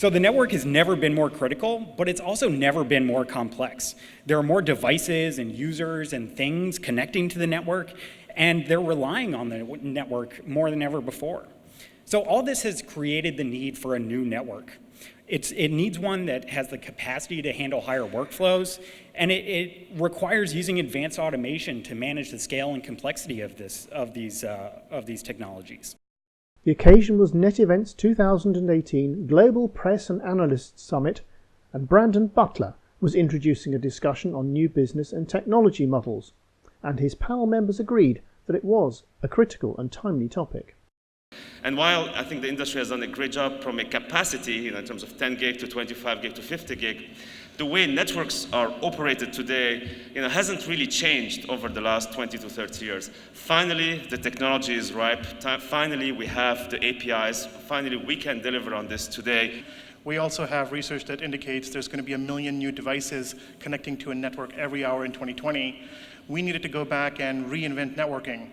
So the network has never been more critical, but it's also never been more complex. There are more devices and users and things connecting to the network, and they're relying on the network more than ever before. So all this has created the need for a new network. It needs one that has the capacity to handle higher workflows, and it requires using advanced automation to manage the scale and complexity of these technologies. The occasion was NetEvent's 2018 Global Press and Analyst Summit, and Brandon Butler was introducing a discussion on new business and technology models, and his panel members agreed that it was a critical and timely topic. And while I think the industry has done a great job from a capacity, in terms of 10 gig to 25 gig to 50 gig, the way networks are operated today, hasn't really changed over the last 20 to 30 years. Finally, the technology is ripe. Finally, we have the APIs. Finally, we can deliver on this today. We also have research that indicates there's going to be 1 million new devices connecting to a network every hour in 2020. We needed to go back and reinvent networking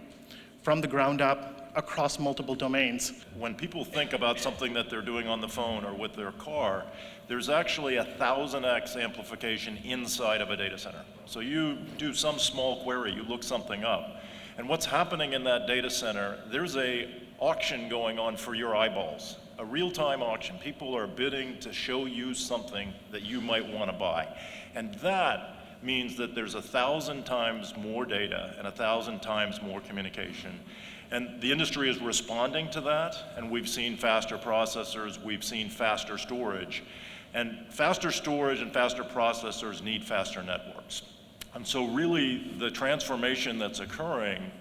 from the ground up, across multiple domains. When people think about something that they're doing on the phone or with their car, there's actually 1,000x amplification inside of a data center. So you do some small query, you look something up, and what's happening in that data center, there's an auction going on for your eyeballs, a real-time auction. People are bidding to show you something that you might want to buy. And that means that there's 1,000 times more data and 1,000 times more communication. And the industry is responding to that, and we've seen faster processors, we've seen faster storage. And faster storage and faster processors need faster networks. And so really, the transformation that's occurring,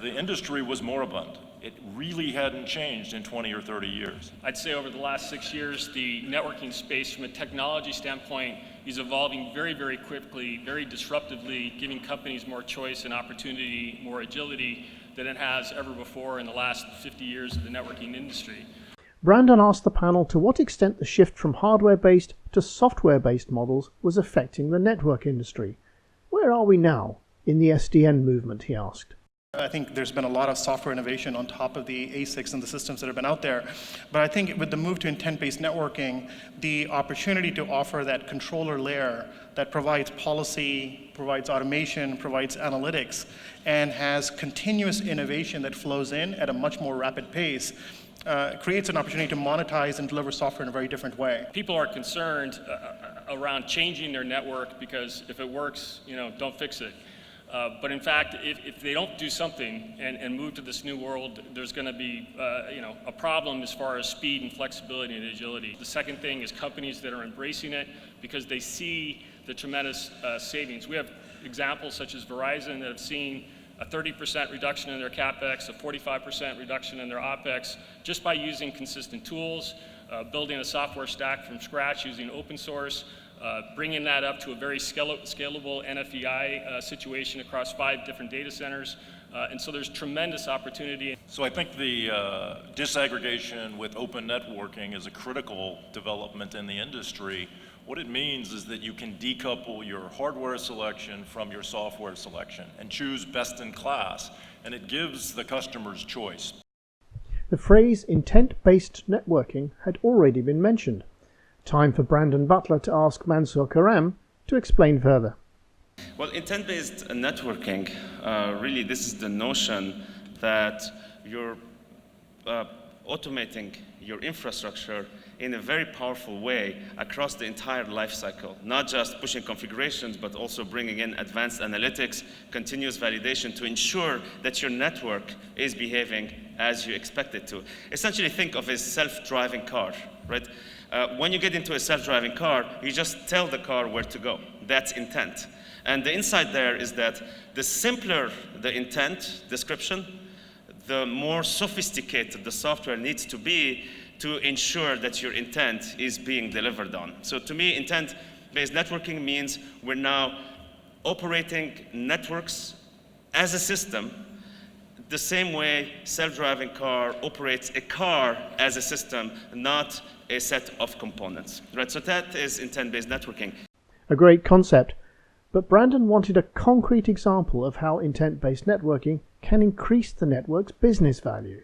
the industry was moribund. It really hadn't changed in 20 or 30 years. I'd say over the last 6 years, the networking space from a technology standpoint is evolving very, very quickly, very disruptively, giving companies more choice and opportunity, more agility than it has ever before in the last 50 years of the networking industry. Brandon asked the panel to what extent the shift from hardware-based to software-based models was affecting the network industry. Where are we now in the SDN movement, he asked. I think there's been a lot of software innovation on top of the ASICs and the systems that have been out there. But I think with the move to intent-based networking, the opportunity to offer that controller layer that provides policy, provides automation, provides analytics, and has continuous innovation that flows in at a much more rapid pace, creates an opportunity to monetize and deliver software in a very different way. People are concerned around changing their network because if it works, don't fix it. But in fact, if they don't do something and move to this new world, there's going to be a problem as far as speed and flexibility and agility. The second thing is companies that are embracing it because they see the tremendous savings. We have examples such as Verizon that have seen a 30% reduction in their CapEx, a 45% reduction in their OpEx, just by using consistent tools, building a software stack from scratch using open source, bringing that up to a very scalable NFVI situation across 5 different data centers. And so there's tremendous opportunity. So I think the disaggregation with open networking is a critical development in the industry. What it means is that you can decouple your hardware selection from your software selection and choose best in class, and it gives the customers choice. The phrase intent-based networking had already been mentioned. Time for Brandon Butler to ask Mansour Karam to explain further. Well, intent-based networking, really this is the notion that you're automating your infrastructure in a very powerful way across the entire life cycle, not just pushing configurations, but also bringing in advanced analytics, continuous validation to ensure that your network is behaving as you expect it to. Essentially, think of a self-driving car, right? When you get into a self-driving car, you just tell the car where to go. That's intent. And the insight there is that the simpler the intent description, the more sophisticated the software needs to be to ensure that your intent is being delivered on. So to me, intent-based networking means we're now operating networks as a system the same way self-driving car operates a car as a system, not a set of components. Right? So that is intent-based networking. A great concept, but Brandon wanted a concrete example of how intent-based networking can increase the network's business value.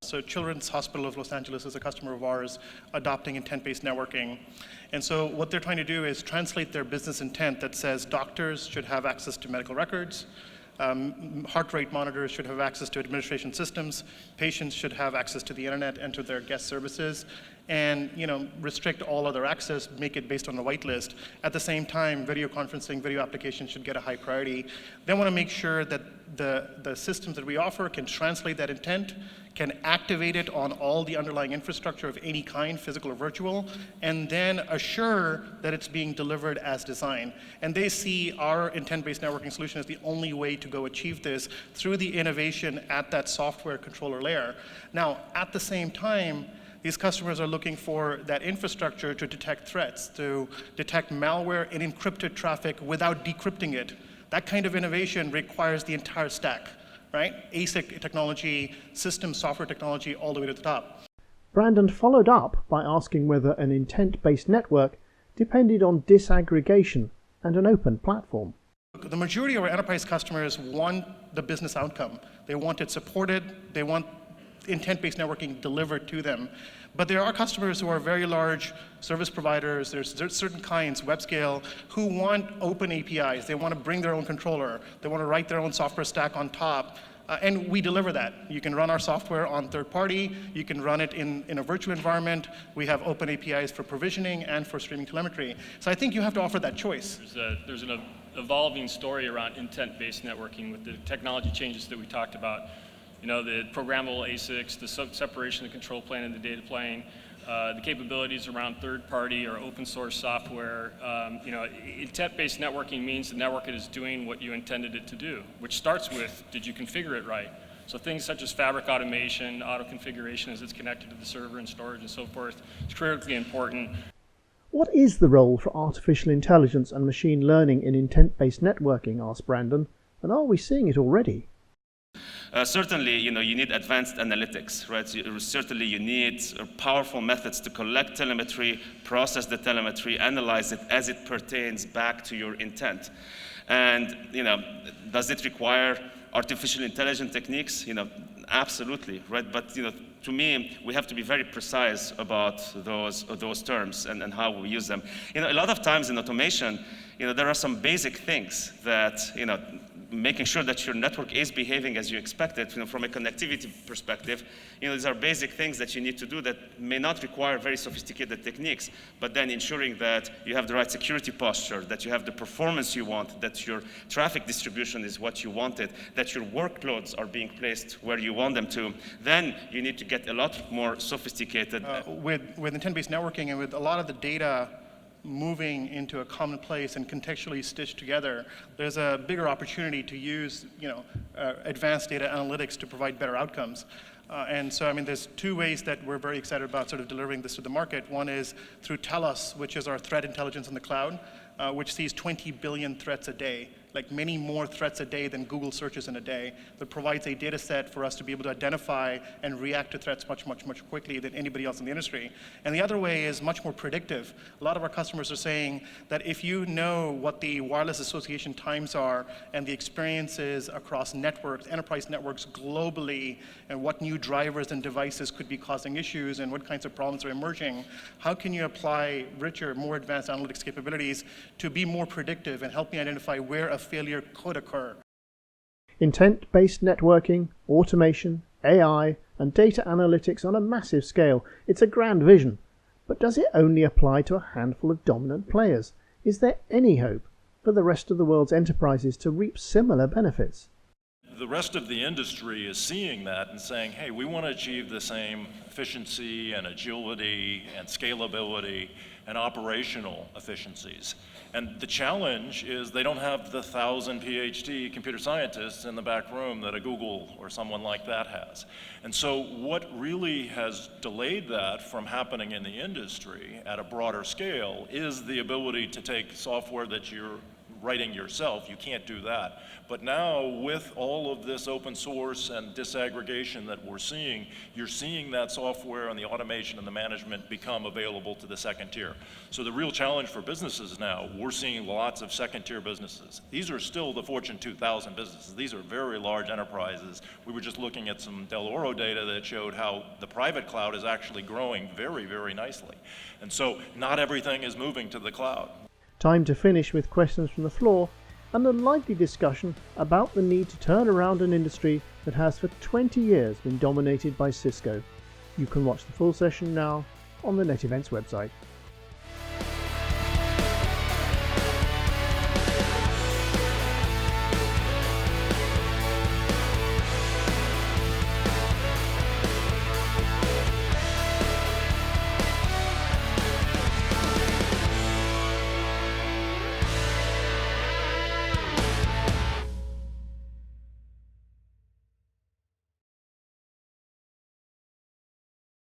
So Children's Hospital of Los Angeles is a customer of ours adopting intent-based networking. And so what they're trying to do is translate their business intent that says doctors should have access to medical records, heart rate monitors should have access to administration systems, patients should have access to the internet and to their guest services, and restrict all other access, make it based on a whitelist. At the same time, video conferencing, video applications should get a high priority. They want to make sure that the systems that we offer can translate that intent, can activate it on all the underlying infrastructure of any kind, physical or virtual, and then assure that it's being delivered as designed. And they see our intent-based networking solution as the only way to go achieve this through the innovation at that software controller layer. Now, at the same time, these customers are looking for that infrastructure to detect threats, to detect malware and encrypted traffic without decrypting it. That kind of innovation requires the entire stack, right? ASIC technology, system software technology, all the way to the top. Brandon followed up by asking whether an intent-based network depended on disaggregation and an open platform. The majority of our enterprise customers want the business outcome. They want it supported. They want intent-based networking delivered to them. But there are customers who are very large service providers, there's certain kinds, web scale, who want open APIs. They want to bring their own controller. They want to write their own software stack on top. And we deliver that. You can run our software on third party. You can run it in a virtual environment. We have open APIs for provisioning and for streaming telemetry. So I think you have to offer that choice. There's an evolving story around intent-based networking with the technology changes that we talked about. The programmable ASICs, the separation of control plane and the data plane, the capabilities around third-party or open-source software. Intent-based networking means the network is doing what you intended it to do, which starts with, did you configure it right? So things such as fabric automation, auto-configuration as it's connected to the server and storage and so forth, is critically important. What is the role for artificial intelligence and machine learning in intent-based networking, asked Brandon, and are we seeing it already? Certainly, you need advanced analytics, right? Certainly, you need powerful methods to collect telemetry, process the telemetry, analyze it as it pertains back to your intent. And, does it require artificial intelligence techniques? Absolutely, right? But, to me, we have to be very precise about those terms and how we use them. A lot of times in automation, there are some basic things that, making sure that your network is behaving as you expect it, from a connectivity perspective, these are basic things that you need to do that may not require very sophisticated techniques, but then ensuring that you have the right security posture, that you have the performance you want, that your traffic distribution is what you wanted, that your workloads are being placed where you want them to, then you need to get a lot more sophisticated. With intent-based networking and with a lot of the data moving into a common place and contextually stitched together, there's a bigger opportunity to use advanced data analytics to provide better outcomes. And so, there's two ways that we're very excited about sort of delivering this to the market. One is through TELUS, which is our threat intelligence in the cloud, which sees 20 billion threats a day, like many more threats a day than Google searches in a day, that provides a data set for us to be able to identify and react to threats much, much, much quickly than anybody else in the industry. And the other way is much more predictive. A lot of our customers are saying that if you know what the wireless association times are and the experiences across networks, enterprise networks globally, and what new drivers and devices could be causing issues and what kinds of problems are emerging, how can you apply richer, more advanced analytics capabilities to be more predictive and help me identify where a failure could occur? Intent-based networking, automation, AI, and data analytics on a massive scale. It's a grand vision. But does it only apply to a handful of dominant players? Is there any hope for the rest of the world's enterprises to reap similar benefits? The rest of the industry is seeing that and saying, hey, we want to achieve the same efficiency and agility and scalability and operational efficiencies. And the challenge is they don't have the 1,000 PhD computer scientists in the back room that a Google or someone like that has. And so what really has delayed that from happening in the industry at a broader scale is the ability to take software that you're writing yourself. You can't do that. But now with all of this open source and disaggregation that we're seeing, you're seeing that software and the automation and the management become available to the second tier. So the real challenge for businesses now, we're seeing lots of second tier businesses. These are still the Fortune 2000 businesses. These are very large enterprises. We were just looking at some Dell Oro data that showed how the private cloud is actually growing very, very nicely. And so not everything is moving to the cloud. Time to finish with questions from the floor and a lively discussion about the need to turn around an industry that has for 20 years been dominated by Cisco. You can watch the full session now on the NetEvents website.